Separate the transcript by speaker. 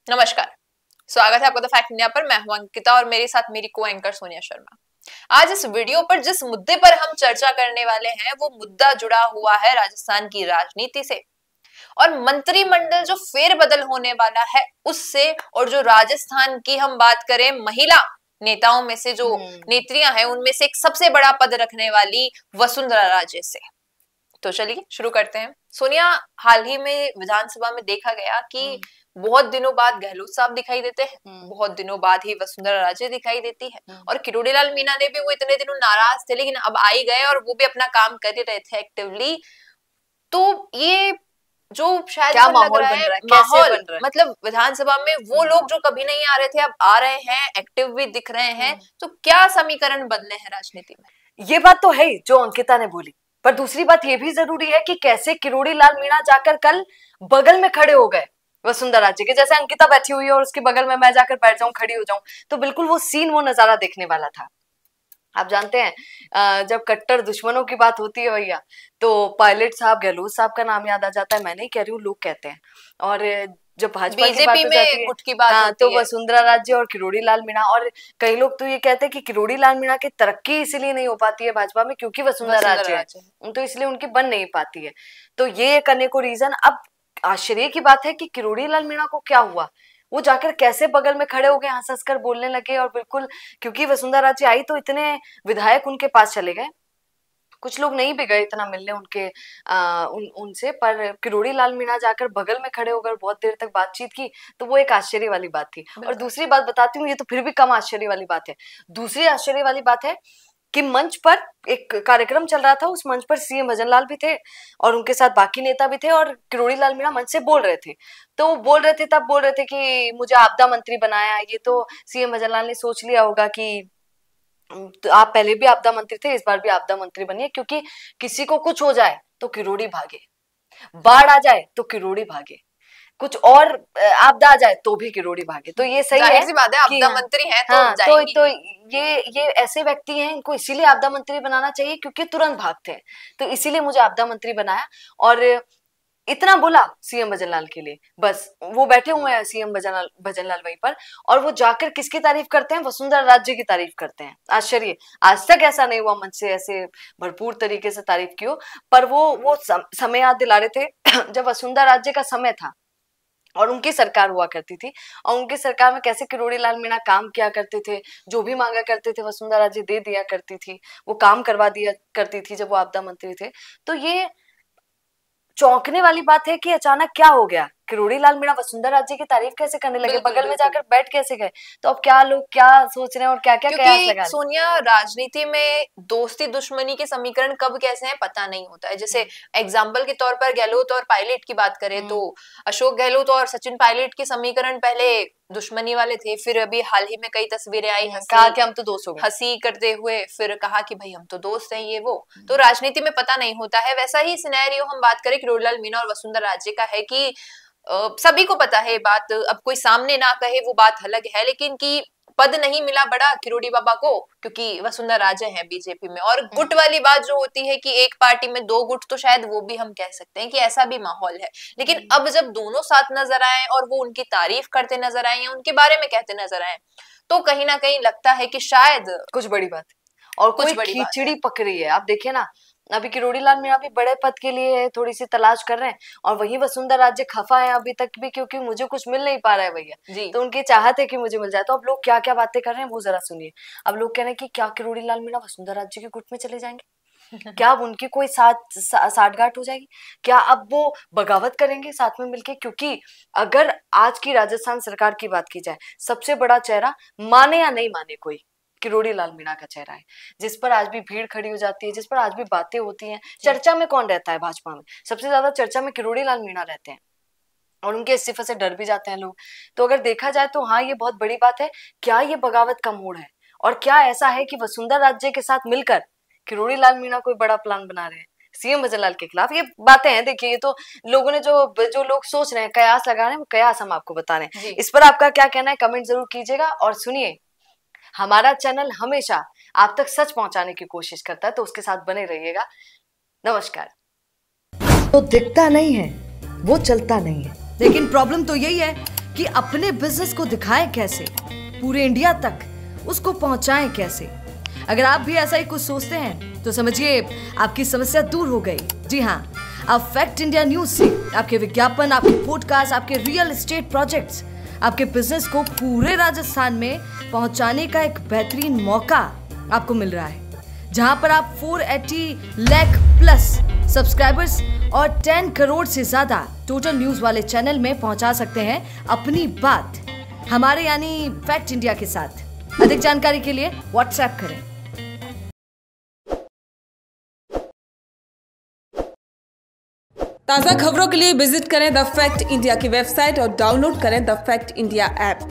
Speaker 1: नमस्कार, स्वागत है आपका द फैक्ट इंडिया पर। मैं हूं अंकिता और मेरे साथ मेरी को एंकर सोनिया शर्मा। आज इस वीडियो पर जिस मुद्दे पर हम चर्चा करने वाले हैं वो मुद्दा जुड़ा हुआ है राजस्थान की राजनीति से और मंत्रिमंडल जो फेरबदल होने वाला है उससे, और जो राजस्थान की हम बात करें महिला नेताओं में से जो नेत्रियां हैं उनमें से एक सबसे बड़ा पद रखने वाली वसुंधरा राजे से। तो चलिए शुरू करते हैं। सोनिया, हाल ही में विधानसभा में देखा गया कि बहुत दिनों बाद गहलोत साहब दिखाई देते हैं, बहुत दिनों बाद ही वसुंधरा राजे दिखाई देती है और किरोड़ी लाल मीणा ने भी, वो इतने दिनों नाराज थे लेकिन अब आई गए और वो भी अपना काम कर रहे थे एक्टिवली। तो ये जो शायद
Speaker 2: क्या
Speaker 1: लग रहा है
Speaker 2: माहौल,
Speaker 1: मतलब विधानसभा में वो लोग जो कभी नहीं आ रहे थे अब आ रहे हैं, एक्टिव भी दिख रहे हैं। तो क्या समीकरण बदले हैं राजनीति में?
Speaker 2: ये बात तो है जो अंकिता ने बोली, पर दूसरी बात ये भी जरूरी है कि कैसे किरोड़ी लाल मीणा जाकर कल बगल में खड़े हो गए वसुंधरा राजे के। जैसे अंकिता बैठी हुई है और उसके बगल में मैं जाकर बैठ जाऊं, खड़ी हो जाऊं, तो बिल्कुल वो सीन, वो नजारा देखने वाला था। आप जानते हैं जब कट्टर दुश्मनों की बात होती है भैया, तो पायलट साहब, गहलोत साहब का नाम याद आ जाता है। मैं नहीं कह रही हूँ, लोग कहते हैं। और जब भाजपा की बात हो जाती है, हाँ, तो वसुंधरा राजे और किरोड़ी लाल मीणा। और कई लोग तो ये कहते हैं कि किरोड़ी लाल मीणा की तरक्की इसलिए नहीं हो पाती है भाजपा में क्योंकि वसुंधरा राजे है, तो इसलिए उनकी बन नहीं पाती है। तो ये एक अनेकों रीजन। अब आश्चर्य की बात है कि किरोड़ी लाल मीणा को क्या हुआ, वो जाकर कैसे बगल में खड़े हो गए, हंस हंस कर बोलने लगे। और बिल्कुल, क्योंकि वसुंधरा राजे आई तो इतने विधायक उनके पास चले गए, कुछ लोग नहीं भी गए इतना मिलने उनके उनसे, पर किरोड़ी लाल मीणा जाकर बगल में खड़े होकर बहुत देर तक बातचीत की, तो वो एक आश्चर्य वाली बात थी। और दूसरी बात बताती हूँ, ये तो फिर भी कम आश्चर्य वाली बात है। दूसरी आश्चर्य वाली बात है कि मंच पर एक कार्यक्रम चल रहा था, उस मंच पर सीएम भजनलाल भी थे और उनके साथ बाकी नेता भी थे, और किरोड़ी लाल मीणा मंच से बोल रहे थे। तो बोल रहे थे, तब बोल रहे थे कि मुझे आपदा मंत्री बनाया। ये तो सीएम भजनलाल ने सोच लिया होगा कि तो आप पहले भी आपदा मंत्री थे, इस बार भी आपदा मंत्री बनिए, क्योंकि किसी को कुछ हो जाए तो किरोड़ी भागे, बाढ़ आ जाए तो किरोड़ी भागे, कुछ और आपदा आ जाए तो भी किरोड़ी भागे। तो ये सही है,
Speaker 1: सी बात है, आपदा मंत्री हैं तो
Speaker 2: हाँ, तो ये ऐसे व्यक्ति हैं, इनको इसीलिए आपदा मंत्री बनाना चाहिए क्योंकि तुरंत भागते हैं। तो इसीलिए मुझे आपदा मंत्री बनाया। और इतना बोला सीएम भजनलाल के लिए, बस वो बैठे हुए हैं सीएम भजनलाल वहीं पर, और वो जाकर किसकी तारीफ करते हैं? वसुंधरा राजे की तारीफ करते हैं। आश्चर्य, आज तक ऐसा नहीं हुआ मंच से ऐसे भरपूर तरीके से तारीफ की हो। पर वो समय याद दिला रहे थे जब वसुंधरा राजे का समय था और उनकी सरकार हुआ करती थी, और उनकी सरकार में कैसे किरोड़ी लाल मीणा काम किया करते थे, जो भी मांगा करते थे वसुंधरा राजे दे दिया करती थी, वो काम करवा दिया करती थी जब वो आपदा मंत्री थे। तो ये चौंकने वाली बात है कि अचानक क्या हो गया, किरोड़ी लाल मीणा वसुंधरा राजे की तारीफ कैसे करने लगे, बगल में जाकर बैठ कैसे गए। तो अब क्या लोग क्या सोच रहे हैं और क्या क्या कयास लगा रहे हैं।
Speaker 1: सोनिया, राजनीति में दोस्ती दुश्मनी के समीकरण कब कैसे हैं पता नहीं होता है। जैसे एग्जाम्पल के तौर पर गहलोत और पायलट की बात करें तो अशोक गहलोत और सचिन पायलट के समीकरण पहले दुश्मनी वाले थे, फिर अभी हाल ही में कई तस्वीरें आई,
Speaker 2: कहा कि हम तो दोस्त हो गए,
Speaker 1: हंसी करते हुए, फिर कहा कि भाई हम तो दोस्त हैं, ये वो। तो राजनीति में पता नहीं होता है। वैसा ही सिनेरियो हम बात करें किरोड़ी लाल मीणा और वसुंधरा राजे का है कि सभी को पता है बात, अब कोई सामने ना कहे वो बात अलग है, लेकिन कि पद नहीं मिला बड़ा किरोड़ी बाबा को क्योंकि वसुंधरा राजे हैं बीजेपी में। और गुट वाली बात जो होती है कि एक पार्टी में दो गुट, तो शायद वो भी हम कह सकते हैं कि ऐसा भी माहौल है। लेकिन अब जब दोनों साथ नजर आए और वो उनकी तारीफ करते नजर आए या उनके बारे में कहते नजर आए, तो कहीं ना कहीं लगता है कि शायद
Speaker 2: कुछ बड़ी बात है और कुछ बड़ी खिचड़ी पक रही है। आप देखिए ना, अभी किरोड़ी लाल मीणा भी बड़े पद के लिए थोड़ी सी तलाश कर रहे हैं, और वही वसुंधरा राजे खफा है अभी तक भी क्योंकि मुझे कुछ मिल नहीं पा रहा है भैया। तो उनकी चाहत है कि मुझे मिल जाए। तो अब लोग क्या क्या बातें कर रहे हैं वो जरा सुनिए। अब लोग कह रहे हैं कि क्या किरोड़ी लाल मीणा वसुंधरा राजे के गुट में चले जाएंगे? क्या अब उनकी कोई साठगांठ हो जाएगी? क्या अब वो बगावत करेंगे साथ में मिलके? क्योंकि अगर आज की राजस्थान सरकार की बात की जाए, सबसे बड़ा चेहरा, माने या नहीं माने कोई, किरोड़ी लाल मीणा का चेहरा है, जिस पर आज भी भीड़ खड़ी हो जाती है, जिस पर आज भी बातें होती हैं। चर्चा में कौन रहता है भाजपा में? सबसे ज्यादा चर्चा में किरोड़ी लाल मीणा रहते हैं, और उनके इस्तीफे से डर भी जाते हैं लोग। तो अगर देखा जाए तो हाँ, ये बहुत बड़ी बात है। क्या ये बगावत का मोड़ है, और क्या ऐसा है कि वसुंधरा राजे के साथ मिलकर किरोड़ी लाल मीणा कोई बड़ा प्लान बना रहे हैं सीएम भजनलाल के खिलाफ? ये बातें हैं, देखिए, ये तो लोगों ने जो लोग सोच रहे हैं, कयास लगा रहे हैं, वो कयास हम आपको बता रहे हैं। इस पर आपका क्या कहना है कमेंट जरूर कीजिएगा। और सुनिए, हमारा चैनल हमेशा आप तक सच पहुंचाने की कोशिश करता है, तो उसके साथ बने रहिएगा। नमस्कार।
Speaker 3: तो दिखता नहीं है वो चलता नहीं है, लेकिन प्रॉब्लम तो यही है
Speaker 2: कि अपने बिजनेस को दिखाएं कैसे, पूरे इंडिया तक उसको पहुंचाएं कैसे। अगर आप भी ऐसा ही कुछ सोचते हैं तो समझिए आपकी समस्या दूर हो गई। जी हाँ, अब फैक्ट इंडिया न्यूज से आपके विज्ञापन, आपके पॉडकास्ट, आपके रियल एस्टेट प्रोजेक्ट्स, आपके बिजनेस को पूरे राजस्थान में पहुंचाने का एक बेहतरीन मौका आपको मिल रहा है, जहां पर आप 480 लाख प्लस सब्सक्राइबर्स और 10 करोड़ से ज्यादा टोटल न्यूज वाले चैनल में पहुंचा सकते हैं अपनी बात हमारे यानी फैक्ट इंडिया के साथ। अधिक जानकारी के लिए व्हाट्सएप करें।
Speaker 3: ताज़ा खबरों के लिए विजिट करें द फैक्ट इंडिया की वेबसाइट और डाउनलोड करें द फैक्ट इंडिया ऐप।